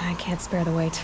I can't spare the weight.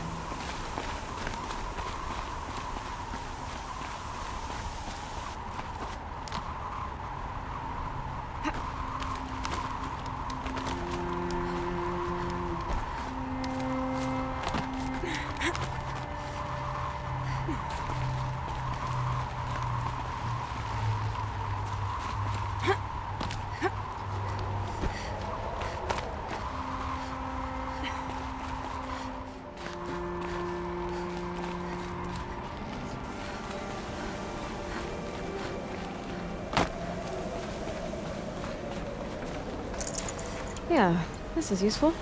Yeah, this is useful.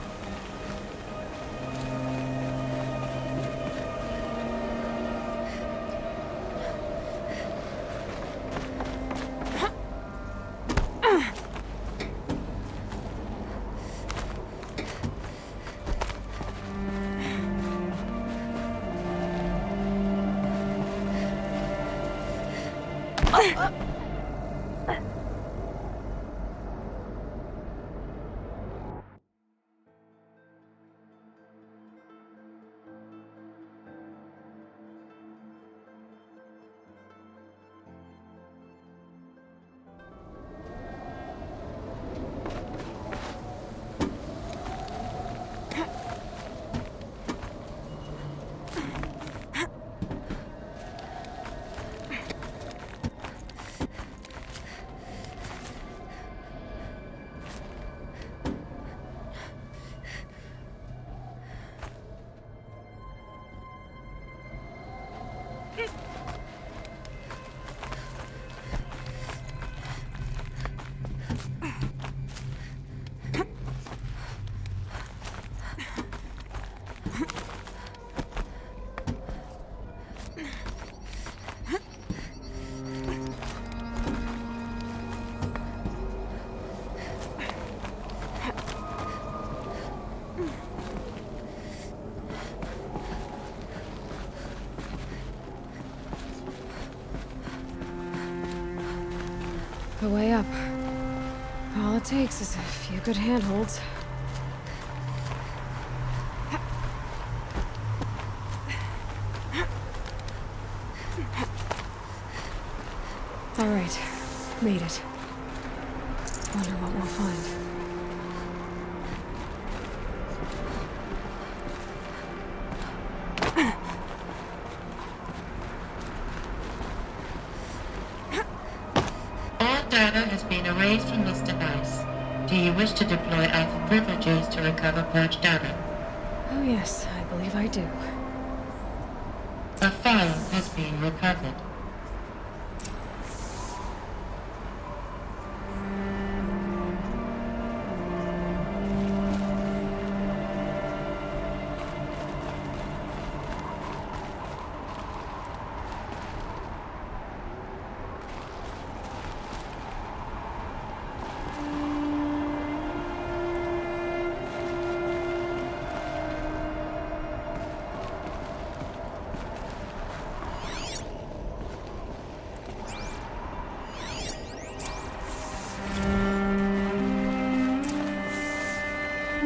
A way up. All it takes is a few good handholds. All right, made it. Wonder what we'll find. Data has been erased from this device. Do you wish to deploy Alpha privileges to recover purged data? Oh yes, I believe I do. A file has been recovered.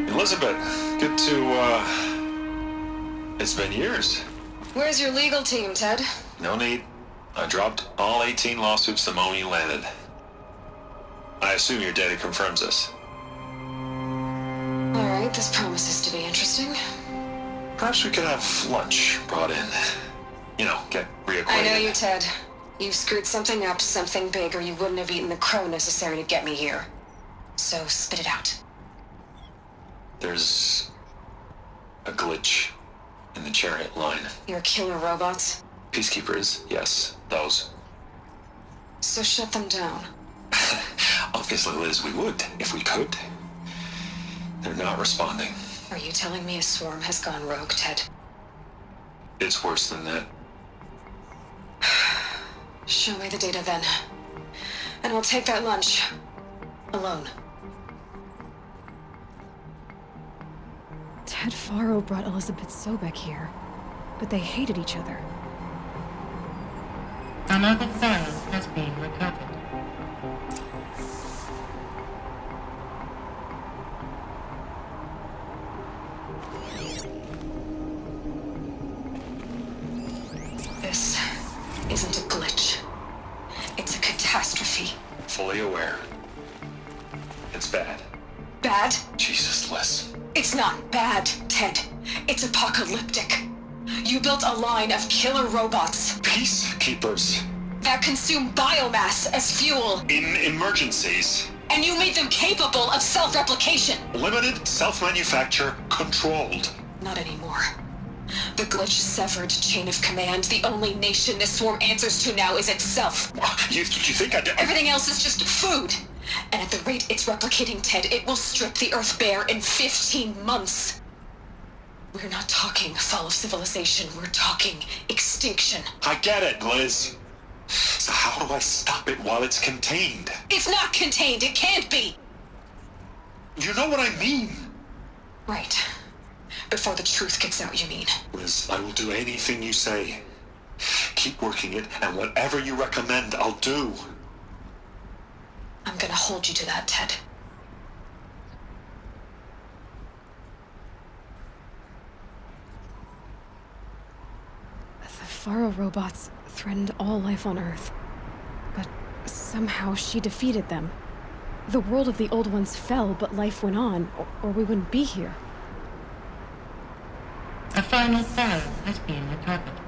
Elizabeth, good to, it's been years. Where's your legal team, Ted? No need. I dropped all 18 lawsuits the moment you landed. I assume your data confirms this. All right, this promises to be interesting. Perhaps we could have lunch brought in. You know, get reacquainted. I know you, Ted. You've screwed something up, something big, or you wouldn't have eaten the crow necessary to get me here. So spit it out. There's a glitch in the chariot line. Your killer robots? Peacekeepers, yes, those. So shut them down. Obviously, Liz, we would, if we could. They're not responding. Are you telling me a swarm has gone rogue, Ted? It's worse than that. Show me the data then. And I'll take that lunch. Alone. Ted Faro brought Elizabeth Sobek here, but they hated each other. Another file has been recovered. This isn't a glitch. It's a catastrophe. Fully aware. It's bad. Bad? Jesus, Liz. It's not bad, Ted. It's apocalyptic. You built a line of killer robots Peacekeepers. that consume biomass as fuel, In emergencies. and you made them capable of self-replication. Limited, self-manufacture, controlled. Not anymore. The glitch severed chain of command. The only nation this swarm answers to now is itself. You think I'd... Everything else is just food. And at the rate it's replicating, Ted, it will strip the Earth bare in 15 months. We're not talking fall of civilization. We're talking extinction. I get it, Liz. So how do I stop it while it's contained? It's not contained. It can't be. You know what I mean? Right. Before the truth gets out, you mean? Liz, I will do anything you say. Keep working it, and whatever you recommend, I'll do. I'm gonna hold you to that, Ted. The Faro robots threatened all life on Earth. But somehow she defeated them. The world of the old ones fell, but life went on, or we wouldn't be here. A final file has been recovered.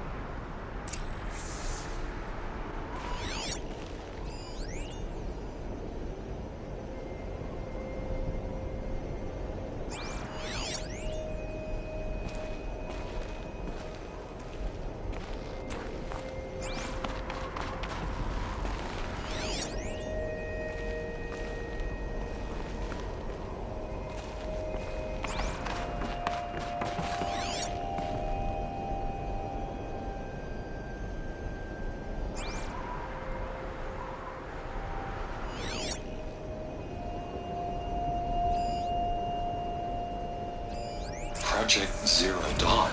Project Zero Dawn.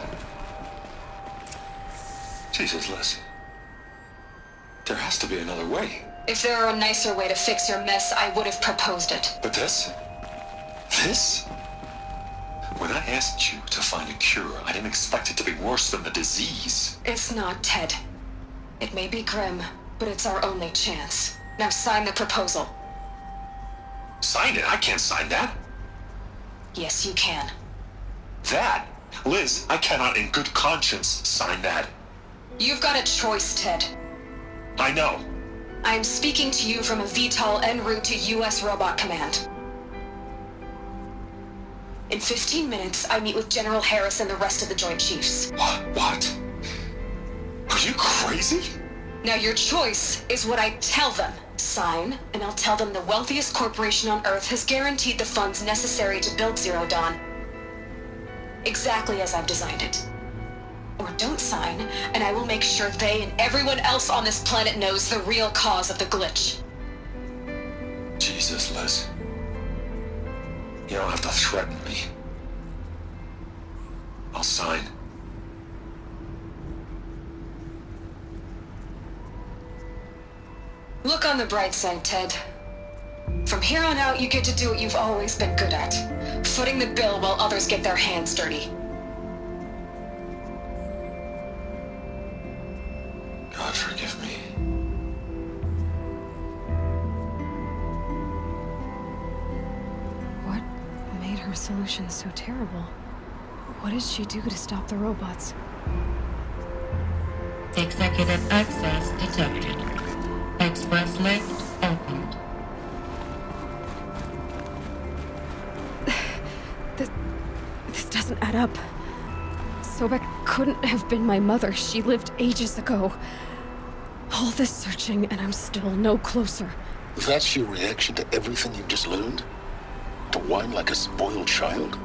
Jesus, Liz. There has to be another way. If there were a nicer way to fix your mess, I would have proposed it. But this? This? When I asked you to find a cure, I didn't expect it to be worse than the disease. It's not, Ted. It may be grim, but it's our only chance. Now sign the proposal. Sign it? I can't sign that. Yes, you can. That? Liz, I cannot in good conscience sign that. You've got a choice, Ted. I know. I am speaking to you from a VTOL en route to U.S. Robot Command. In 15 minutes, I meet with General Harris and the rest of the Joint Chiefs. What? Are you crazy? Now your choice is what I tell them. Sign, and I'll tell them the wealthiest corporation on Earth has guaranteed the funds necessary to build Zero Dawn. Exactly as I've designed it. Or don't sign, and I will make sure they and everyone else on this planet knows the real cause of the glitch. Jesus, Liz. You don't have to threaten me. I'll sign. Look on the bright side, Ted. From here on out, you get to do what you've always been good at. Footing the bill while others get their hands dirty. God forgive me. What made her solution so terrible? What did she do to stop the robots? Executive access detected. Express lift opened. This doesn't add up. Sobek couldn't have been my mother. She lived ages ago. All this searching, and I'm still no closer. That's your reaction to everything you've just learned? To whine like a spoiled child?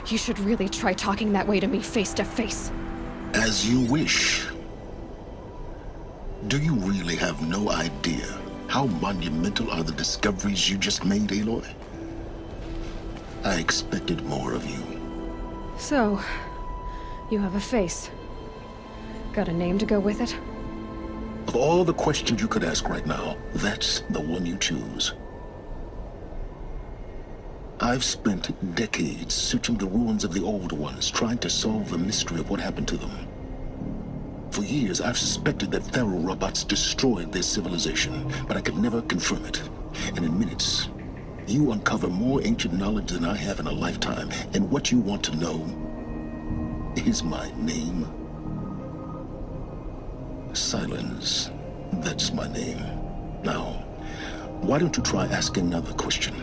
You should really try talking that way to me face to face. As you wish. Do you really have no idea how monumental are the discoveries you just made, Aloy? I expected more of you. So, you have a face. Got a name to go with it? Of all the questions you could ask right now, that's the one you choose. I've spent decades searching the ruins of the old ones, trying to solve the mystery of what happened to them. For years, I've suspected that Pharaoh robots destroyed their civilization, but I could never confirm it. And in minutes, you uncover more ancient knowledge than I have in a lifetime. And what you want to know is my name. Sylen, that's my name. Now, why don't you try asking another question?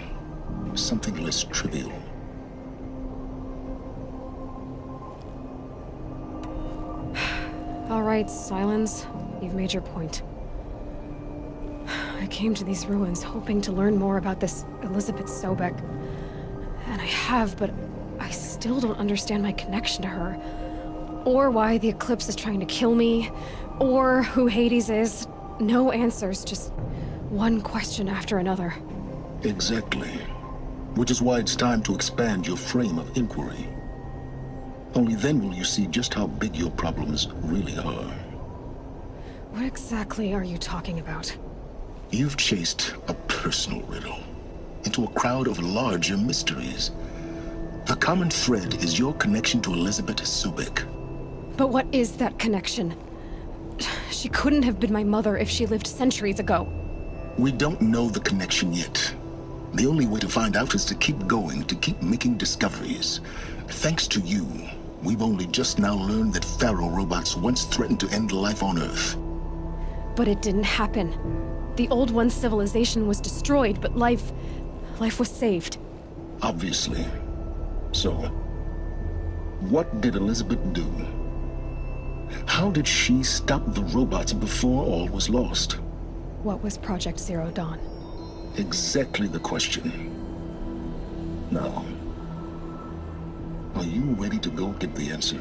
Something less trivial. All right, Sylen, you've made your point. I came to these ruins hoping to learn more about this Elizabeth Sobek. And I have, but I still don't understand my connection to her. Or why the Eclipse is trying to kill me. Or who Hades is. No answers, just one question after another. Exactly. Which is why it's time to expand your frame of inquiry. Only then will you see just how big your problems really are. What exactly are you talking about? You've chased a personal riddle into a crowd of larger mysteries. The common thread is your connection to Elizabeth Sobek. But what is that connection? She couldn't have been my mother if she lived centuries ago. We don't know the connection yet. The only way to find out is to keep going, to keep making discoveries. Thanks to you, we've only just now learned that Pharaoh robots once threatened to end life on Earth. But it didn't happen. The Old One's civilization was destroyed, but life was saved. Obviously. So, what did Elizabeth do? How did she stop the robots before all was lost? What was Project Zero Dawn? Exactly the question. Now, are you ready to go get the answer?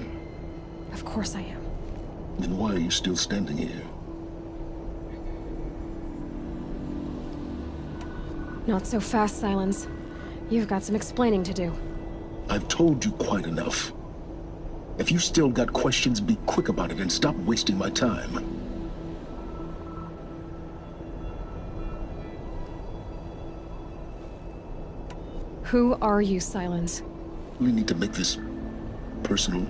Of course I am. Then why are you still standing here? Not so fast, Sylen. You've got some explaining to do. I've told you quite enough. If you still got questions, be quick about it and stop wasting my time. Who are you, Sylen? We need to make this personal.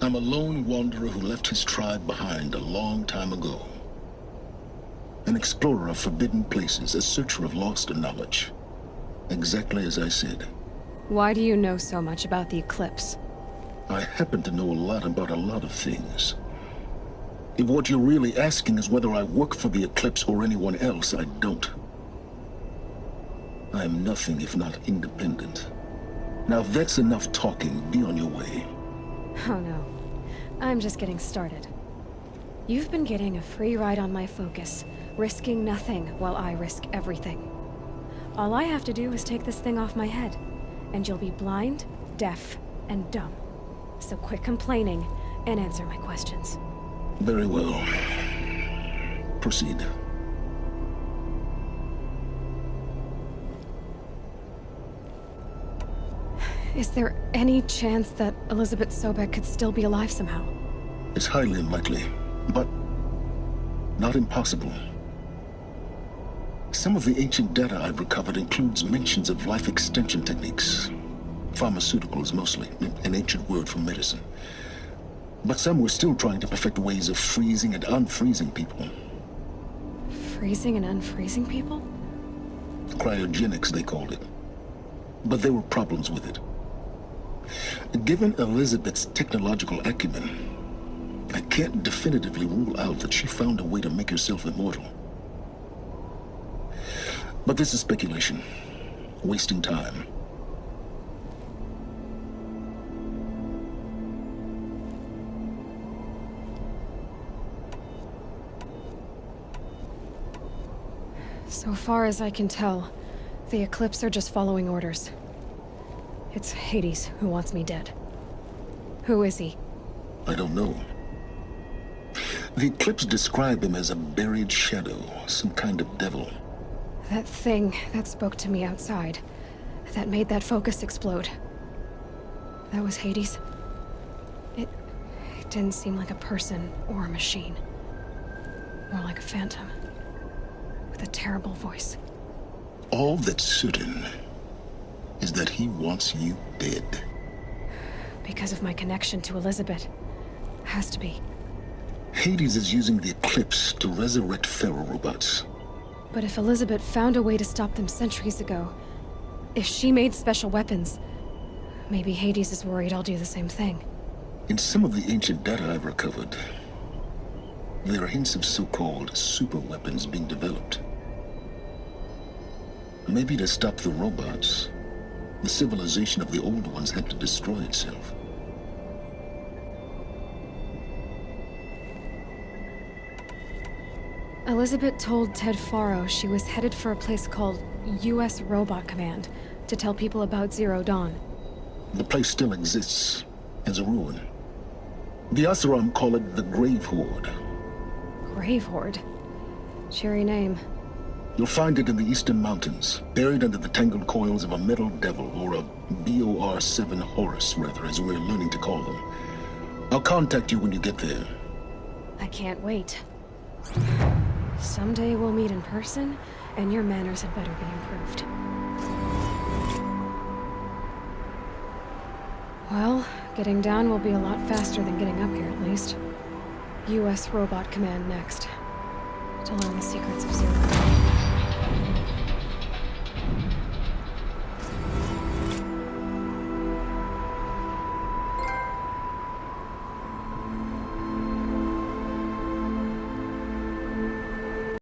I'm a lone wanderer who left his tribe behind a long time ago. An explorer of forbidden places, a searcher of lost knowledge. Exactly as I said. Why do you know so much about the Eclipse? I happen to know a lot about a lot of things. If what you're really asking is whether I work for the Eclipse or anyone else, I don't. I am nothing if not independent. Now, if that's enough talking, be on your way. Oh no. I'm just getting started. You've been getting a free ride on my focus, risking nothing while I risk everything. All I have to do is take this thing off my head, and you'll be blind, deaf, and dumb. So quit complaining and answer my questions. Very well. Proceed. Is there any chance that Elizabeth Sobek could still be alive somehow? It's highly unlikely, but not impossible. Some of the ancient data I've recovered includes mentions of life extension techniques. Pharmaceuticals, mostly, an ancient word for medicine. But some were still trying to perfect ways of freezing and unfreezing people. Freezing and unfreezing people? Cryogenics, they called it. But there were problems with it. Given Elizabeth's technological acumen, I can't definitively rule out that she found a way to make herself immortal. But this is speculation. Wasting time. So far as I can tell, the Eclipse are just following orders. It's Hades who wants me dead. Who is he? I don't know. The Eclipse describe him as a buried shadow, some kind of devil. That thing that spoke to me outside, that made that focus explode. That was Hades? It didn't seem like a person or a machine. More like a phantom. With a terrible voice. All that's certain is that he wants you dead. Because of my connection to Elizabeth. Has to be. Hades is using the eclipse to resurrect feral robots. But if Elizabeth found a way to stop them centuries ago, if she made special weapons, maybe Hades is worried I'll do the same thing. In some of the ancient data I've recovered, there are hints of so-called super weapons being developed. Maybe to stop the robots, the civilization of the old ones had to destroy itself. Elizabeth told Ted Faro she was headed for a place called U.S. Robot Command to tell people about Zero Dawn. The place still exists as a ruin. The Asaram call it the Grave Horde. Grave Horde? Cheery name. You'll find it in the Eastern Mountains, buried under the tangled coils of a metal devil, or a BOR-7 Horus, rather, as we're learning to call them. I'll contact you when you get there. I can't wait. Someday we'll meet in person, and your manners had better be improved. Well, getting down will be a lot faster than getting up here, at least. U.S. Robot Command next. To learn the secrets of Zero.